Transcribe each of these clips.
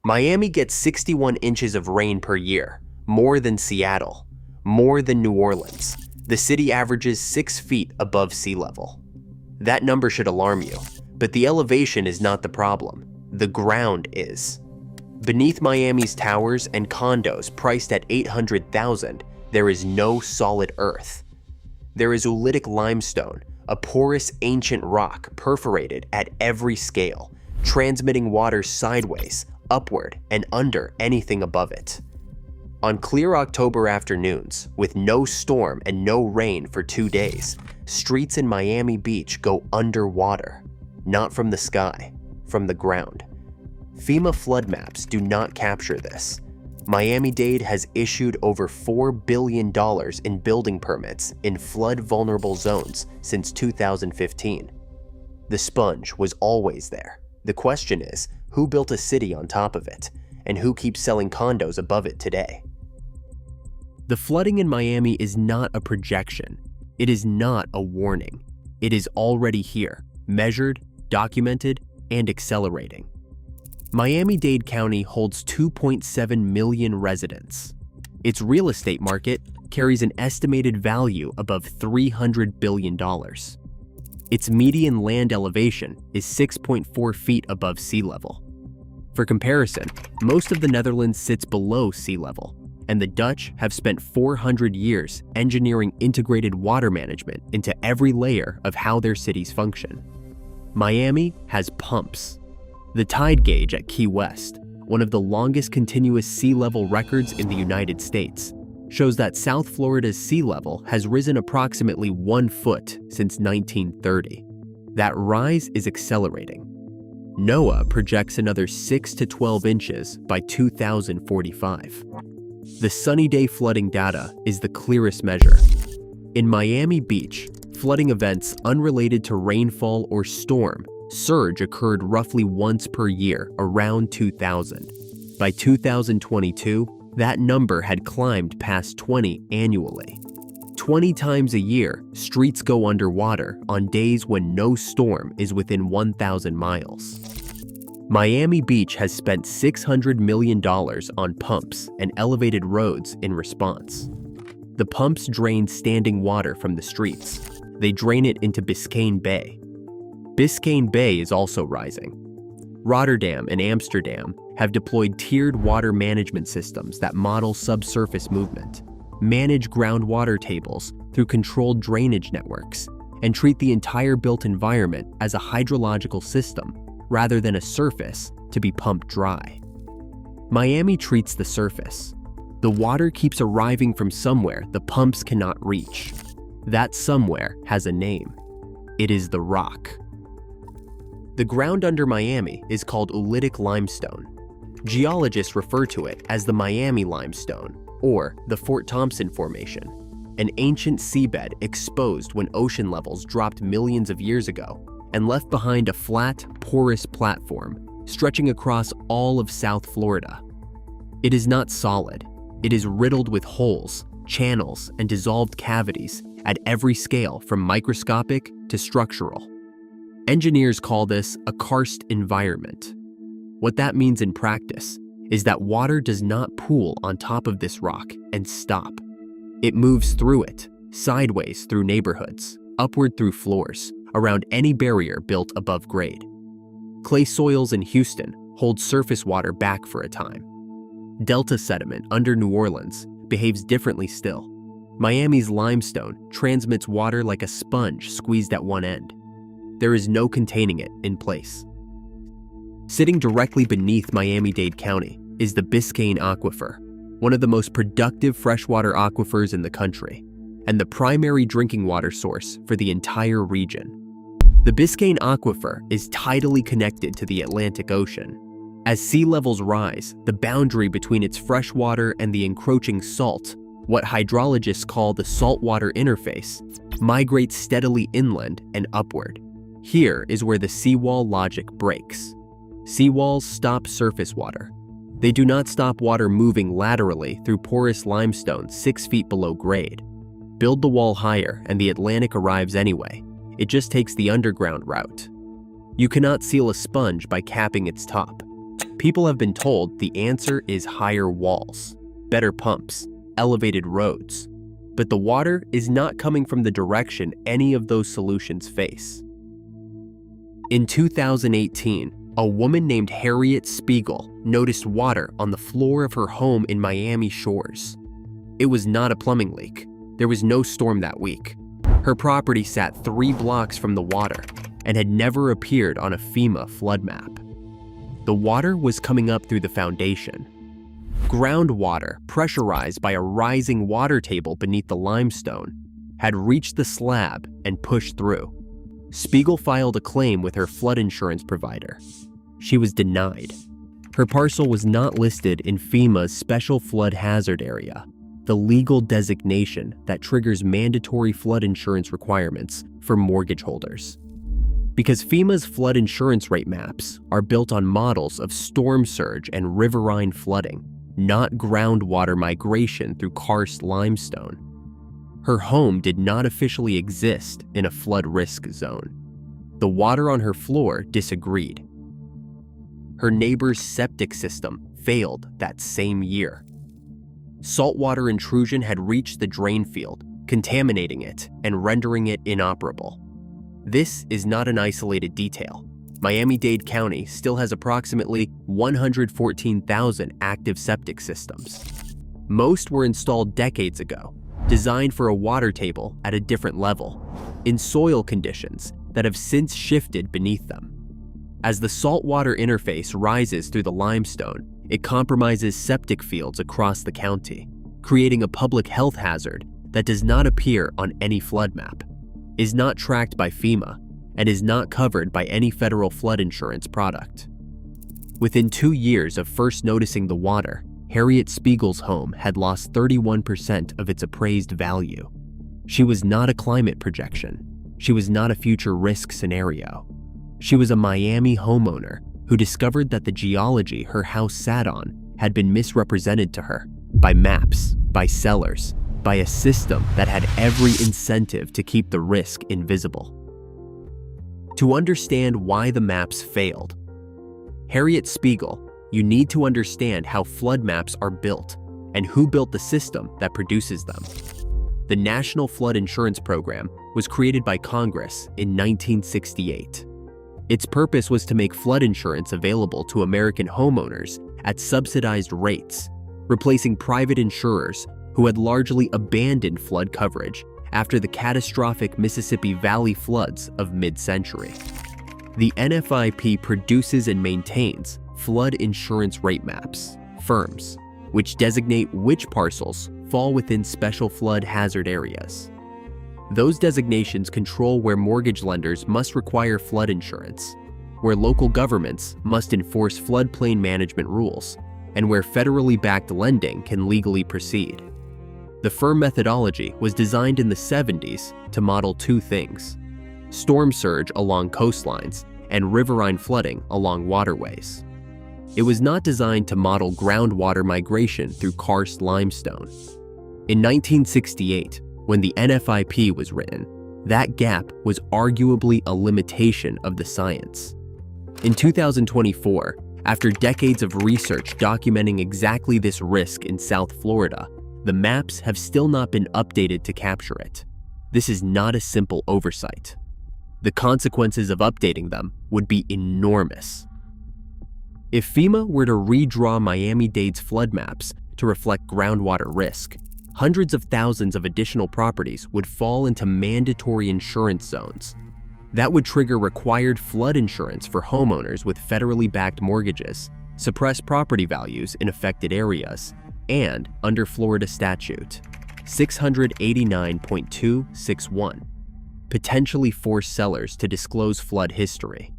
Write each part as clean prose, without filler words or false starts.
Miami gets 61 inches of rain per year, more than Seattle, more than New Orleans. The city averages 6 feet above sea level. That number should alarm you, but the elevation is not the problem. The ground is. Beneath Miami's towers and condos priced at $800,000, there is no solid earth. There is oolitic limestone, a porous ancient rock perforated at every scale, transmitting water sideways, upward, and under anything above it. On clear October afternoons, with no storm and no rain for 2 days, streets in Miami Beach go underwater, not from the sky, from the ground. FEMA flood maps do not capture this. Miami-Dade has issued over $4 billion in building permits in flood-vulnerable zones since 2015. The sponge was always there. The question is, who built a city on top of it, and who keeps selling condos above it today? The flooding in Miami is not a projection. It is not a warning. It is already here, measured, documented, and accelerating. Miami-Dade County holds 2.7 million residents. Its real estate market carries an estimated value above $300 billion. Its median land elevation is 6.4 feet above sea level. For comparison, most of the Netherlands sits below sea level, and the Dutch have spent 400 years engineering integrated water management into every layer of how their cities function. Miami has pumps. The tide gauge at Key West, one of the longest continuous sea level records in the United States, shows that South Florida's sea level has risen approximately 1 foot since 1930. That rise is accelerating. NOAA projects another 6 to 12 inches by 2045. The sunny day flooding data is the clearest measure. In Miami Beach, flooding events unrelated to rainfall or storm surge occurred roughly once per year around 2000. By 2022, that number had climbed past 20 annually. 20 times a year, streets go underwater on days when no storm is within 1,000 miles. Miami Beach has spent $600 million on pumps and elevated roads in response. The pumps drain standing water from the streets. They drain it into Biscayne Bay. Biscayne Bay is also rising. Rotterdam and Amsterdam have deployed tiered water management systems that model subsurface movement, manage groundwater tables through controlled drainage networks, and treat the entire built environment as a hydrological system rather than a surface to be pumped dry. Miami treats the surface. The water keeps arriving from somewhere the pumps cannot reach. That somewhere has a name. It is the rock. The ground under Miami is called oolitic limestone. Geologists refer to it as the Miami limestone, or the Fort Thompson Formation, an ancient seabed exposed when ocean levels dropped millions of years ago and left behind a flat, porous platform stretching across all of South Florida. It is not solid. It is riddled with holes, channels, and dissolved cavities at every scale from microscopic to structural. Engineers call this a karst environment. What that means in practice is that water does not pool on top of this rock and stop. It moves through it, sideways through neighborhoods, upward through floors, around any barrier built above grade. Clay soils in Houston hold surface water back for a time. Delta sediment under New Orleans behaves differently still. Miami's limestone transmits water like a sponge squeezed at one end. There is no containing it in place. Sitting directly beneath Miami-Dade County is the Biscayne Aquifer, one of the most productive freshwater aquifers in the country, and the primary drinking water source for the entire region. The Biscayne Aquifer is tidally connected to the Atlantic Ocean. As sea levels rise, the boundary between its freshwater and the encroaching salt, what hydrologists call the saltwater interface, migrates steadily inland and upward. Here is where the seawall logic breaks. Seawalls stop surface water. They do not stop water moving laterally through porous limestone 6 feet below grade. Build the wall higher and the Atlantic arrives anyway. It just takes the underground route. You cannot seal a sponge by capping its top. People have been told the answer is higher walls, better pumps, elevated roads. But the water is not coming from the direction any of those solutions face. In 2018, a woman named Harriet Spiegel noticed water on the floor of her home in Miami Shores. It was not a plumbing leak. There was no storm that week. Her property sat 3 blocks from the water and had never appeared on a FEMA flood map. The water was coming up through the foundation. Groundwater, pressurized by a rising water table beneath the limestone, had reached the slab and pushed through. Spiegel filed a claim with her flood insurance provider. She was denied. Her parcel was not listed in FEMA's Special Flood Hazard Area, the legal designation that triggers mandatory flood insurance requirements for mortgage holders. Because FEMA's flood insurance rate maps are built on models of storm surge and riverine flooding, not groundwater migration through karst limestone, her home did not officially exist in a flood risk zone. The water on her floor disagreed. Her neighbor's septic system failed that same year. Saltwater intrusion had reached the drain field, contaminating it and rendering it inoperable. This is not an isolated detail. Miami-Dade County still has approximately 114,000 active septic systems. Most were installed decades ago, designed for a water table at a different level, in soil conditions that have since shifted beneath them. As the saltwater interface rises through the limestone, it compromises septic fields across the county, creating a public health hazard that does not appear on any flood map, is not tracked by FEMA, and is not covered by any federal flood insurance product. Within 2 years of first noticing the water, Harriet Spiegel's home had lost 31% of its appraised value. She was not a climate projection. She was not a future risk scenario. She was a Miami homeowner who discovered that the geology her house sat on had been misrepresented to her by maps, by sellers, by a system that had every incentive to keep the risk invisible. To understand why the maps failed, Harriet Spiegel, you need to understand how flood maps are built and who built the system that produces them. The National Flood Insurance Program was created by Congress in 1968. Its purpose was to make flood insurance available to American homeowners at subsidized rates, replacing private insurers who had largely abandoned flood coverage after the catastrophic Mississippi Valley floods of mid-century. The NFIP produces and maintains flood insurance rate maps, FIRMs, which designate which parcels fall within special flood hazard areas. Those designations control where mortgage lenders must require flood insurance, where local governments must enforce floodplain management rules, and where federally backed lending can legally proceed. The FIRM methodology was designed in the 70s to model 2 things: storm surge along coastlines and riverine flooding along waterways. It was not designed to model groundwater migration through karst limestone. In 1968, when the NFIP was written, that gap was arguably a limitation of the science. In 2024, after decades of research documenting exactly this risk in South Florida, the maps have still not been updated to capture it. This is not a simple oversight. The consequences of updating them would be enormous. If FEMA were to redraw Miami-Dade's flood maps to reflect groundwater risk, hundreds of thousands of additional properties would fall into mandatory insurance zones. That would trigger required flood insurance for homeowners with federally backed mortgages, suppress property values in affected areas, and, under Florida statute 689.261, potentially force sellers to disclose flood history.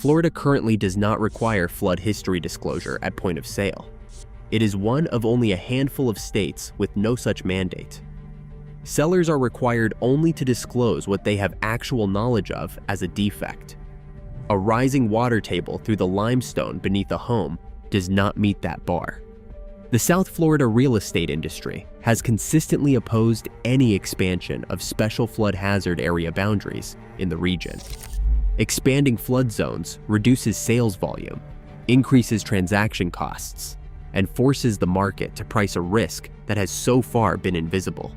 Florida currently does not require flood history disclosure at point of sale. It is one of only a handful of states with no such mandate. Sellers are required only to disclose what they have actual knowledge of as a defect. A rising water table through the limestone beneath a home does not meet that bar. The South Florida real estate industry has consistently opposed any expansion of special flood hazard area boundaries in the region. Expanding flood zones reduces sales volume, increases transaction costs, and forces the market to price a risk that has so far been invisible.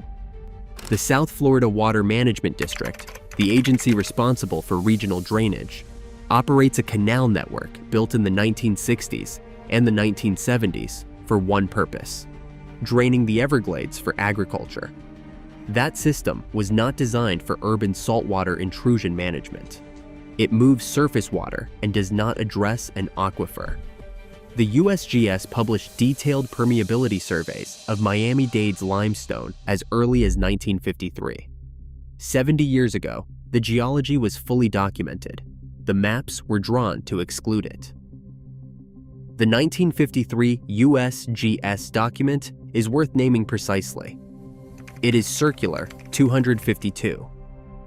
The South Florida Water Management District, the agency responsible for regional drainage, operates a canal network built in the 1960s and the 1970s for one purpose: draining the Everglades for agriculture. That system was not designed for urban saltwater intrusion management. It moves surface water and does not address an aquifer. The USGS published detailed permeability surveys of Miami-Dade's limestone as early as 1953. 70 years ago, the geology was fully documented. The maps were drawn to exclude it. The 1953 USGS document is worth naming precisely. It is Circular 252,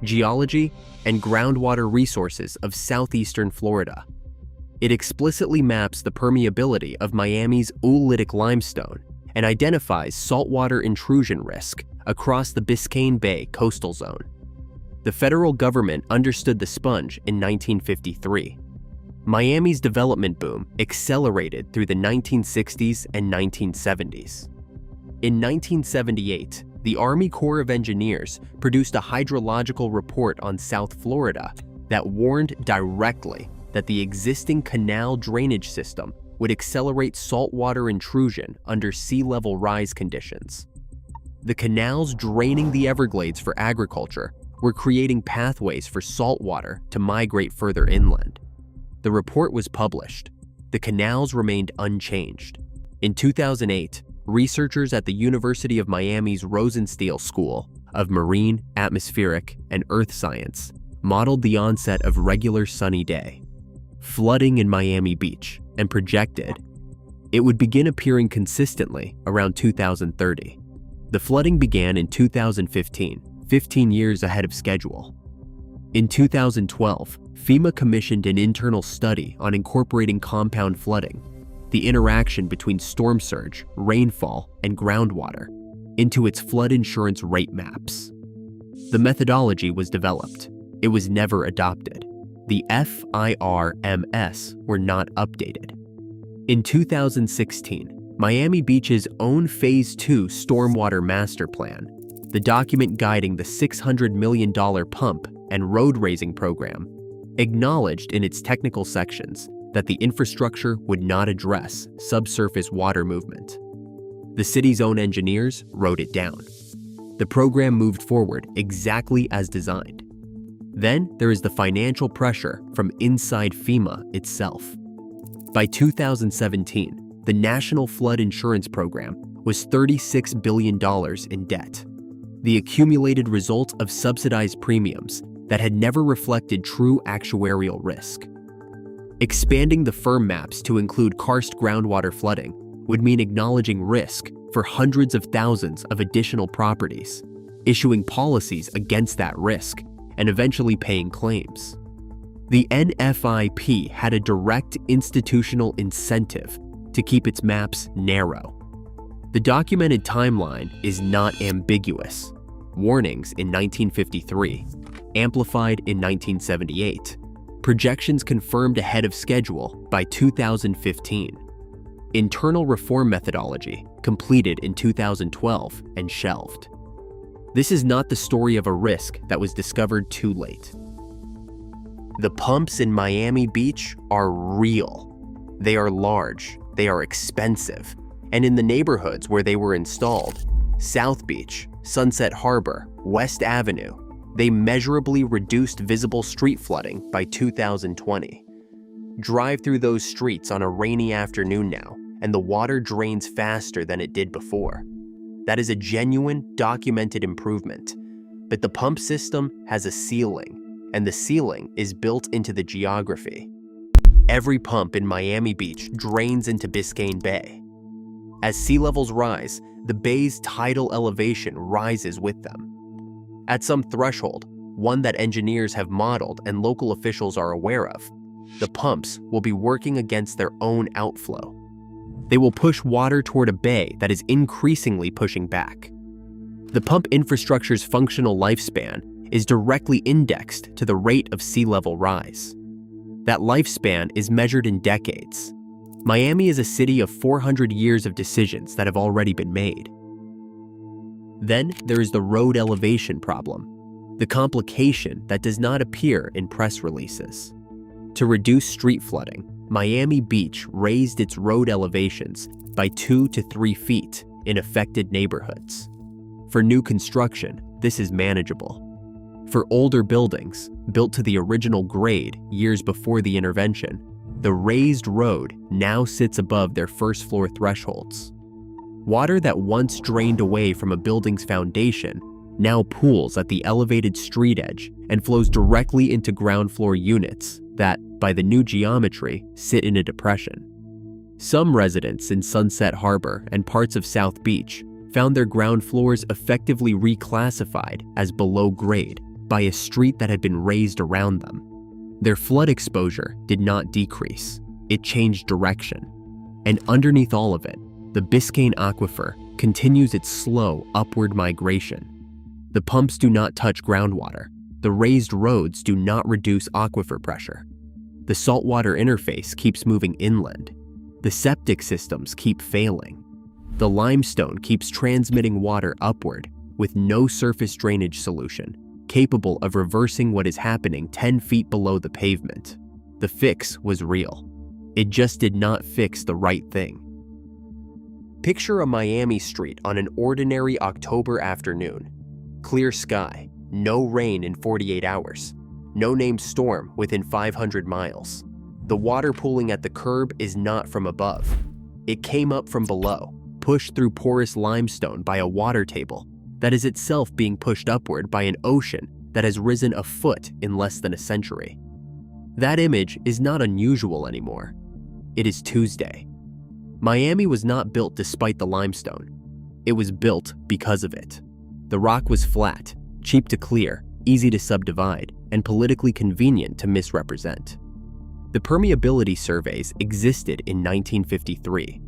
Geology and Groundwater Resources of Southeastern Florida. It explicitly maps the permeability of Miami's oolitic limestone and identifies saltwater intrusion risk across the Biscayne Bay coastal zone. The federal government understood the sponge in 1953. Miami's development boom accelerated through the 1960s and 1970s. In 1978, the Army Corps of Engineers produced a hydrological report on South Florida that warned directly that the existing canal drainage system would accelerate saltwater intrusion under sea level rise conditions. The canals draining the Everglades for agriculture were creating pathways for saltwater to migrate further inland. The report was published. The canals remained unchanged. In 2008, researchers at the University of Miami's Rosenstiel School of Marine, Atmospheric, and Earth Science modeled the onset of regular sunny day, flooding in Miami Beach, and projected it would begin appearing consistently around 2030. The flooding began in 2015, 15 years ahead of schedule. In 2012, FEMA commissioned an internal study on incorporating compound flooding, the interaction between storm surge, rainfall, and groundwater, into its flood insurance rate maps. The methodology was developed. It was never adopted. The FIRMS were not updated. In 2016, Miami Beach's own Phase 2 Stormwater Master Plan, the document guiding the $600 million pump and road raising program, acknowledged in its technical sections that the infrastructure would not address subsurface water movement. The city's own engineers wrote it down. The program moved forward exactly as designed. Then there is the financial pressure from inside FEMA itself. By 2017, the National Flood Insurance Program was $36 billion in debt, the accumulated result of subsidized premiums that had never reflected true actuarial risk. Expanding the firm maps to include karst groundwater flooding would mean acknowledging risk for hundreds of thousands of additional properties, issuing policies against that risk, and eventually paying claims. The NFIP had a direct institutional incentive to keep its maps narrow. The documented timeline is not ambiguous. Warnings in 1953, amplified in 1978, projections confirmed ahead of schedule by 2015. Internal reform methodology completed in 2012 and shelved. This is not the story of a risk that was discovered too late. The pumps in Miami Beach are real. They are large, they are expensive, and in the neighborhoods where they were installed, South Beach, Sunset Harbor, West Avenue, they measurably reduced visible street flooding by 2020. Drive through those streets on a rainy afternoon now, and the water drains faster than it did before. That is a genuine, documented improvement. But the pump system has a ceiling, and the ceiling is built into the geography. Every pump in Miami Beach drains into Biscayne Bay. As sea levels rise, the bay's tidal elevation rises with them. At some threshold, one that engineers have modeled and local officials are aware of, the pumps will be working against their own outflow. They will push water toward a bay that is increasingly pushing back. The pump infrastructure's functional lifespan is directly indexed to the rate of sea level rise. That lifespan is measured in decades. Miami is a city of 400 years of decisions that have already been made. Then there is the road elevation problem, the complication that does not appear in press releases. To reduce street flooding, Miami Beach raised its road elevations by 2 to 3 feet in affected neighborhoods. For new construction, this is manageable. For older buildings, built to the original grade years before the intervention, the raised road now sits above their first-floor thresholds. Water that once drained away from a building's foundation now pools at the elevated street edge and flows directly into ground-floor units that, by the new geometry, sit in a depression. Some residents in Sunset Harbor and parts of South Beach found their ground floors effectively reclassified as below grade by a street that had been raised around them. Their flood exposure did not decrease, it changed direction. And underneath all of it, the Biscayne Aquifer continues its slow upward migration. The pumps do not touch groundwater. The raised roads do not reduce aquifer pressure. The saltwater interface keeps moving inland. The septic systems keep failing. The limestone keeps transmitting water upward with no surface drainage solution capable of reversing what is happening 10 feet below the pavement. The fix was real. It just did not fix the right thing. Picture a Miami street on an ordinary October afternoon. Clear sky, no rain in 48 hours, no named storm within 500 miles. The water pooling at the curb is not from above. It came up from below, pushed through porous limestone by a water table that is itself being pushed upward by an ocean that has risen a foot in less than a century. That image is not unusual anymore. It is Tuesday. Miami was not built despite the limestone. It was built because of it. The rock was flat, cheap to clear, easy to subdivide, and politically convenient to misrepresent. The permeability surveys existed in 1953.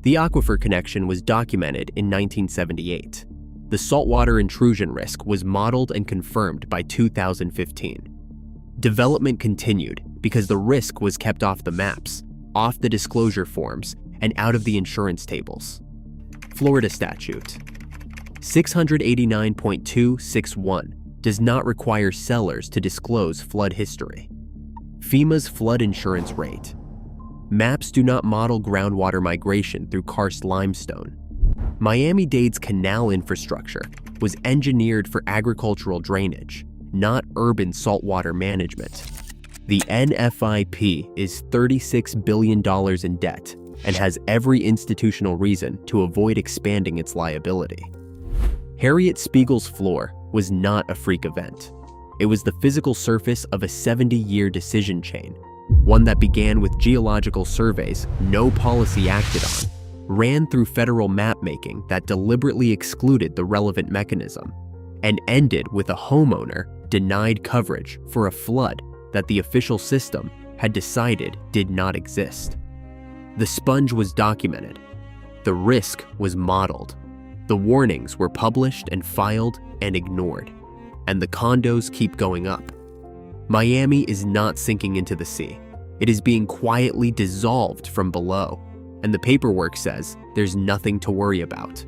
The aquifer connection was documented in 1978. The saltwater intrusion risk was modeled and confirmed by 2015. Development continued because the risk was kept off the maps, off the disclosure forms, and out of the insurance tables. Florida statute 689.261 does not require sellers to disclose flood history. FEMA's flood insurance rate. Maps do not model groundwater migration through karst limestone. Miami-Dade's canal infrastructure was engineered for agricultural drainage, not urban saltwater management. The NFIP is $36 billion in debt and has every institutional reason to avoid expanding its liability. Harriet Spiegel's floor was not a freak event. It was the physical surface of a 70-year decision chain, one that began with geological surveys no policy acted on, ran through federal map-making that deliberately excluded the relevant mechanism, and ended with a homeowner denied coverage for a flood that the official system had decided did not exist. The sponge was documented. The risk was modeled. The warnings were published and filed and ignored. And the condos keep going up. Miami is not sinking into the sea. It is being quietly dissolved from below, and the paperwork says there's nothing to worry about.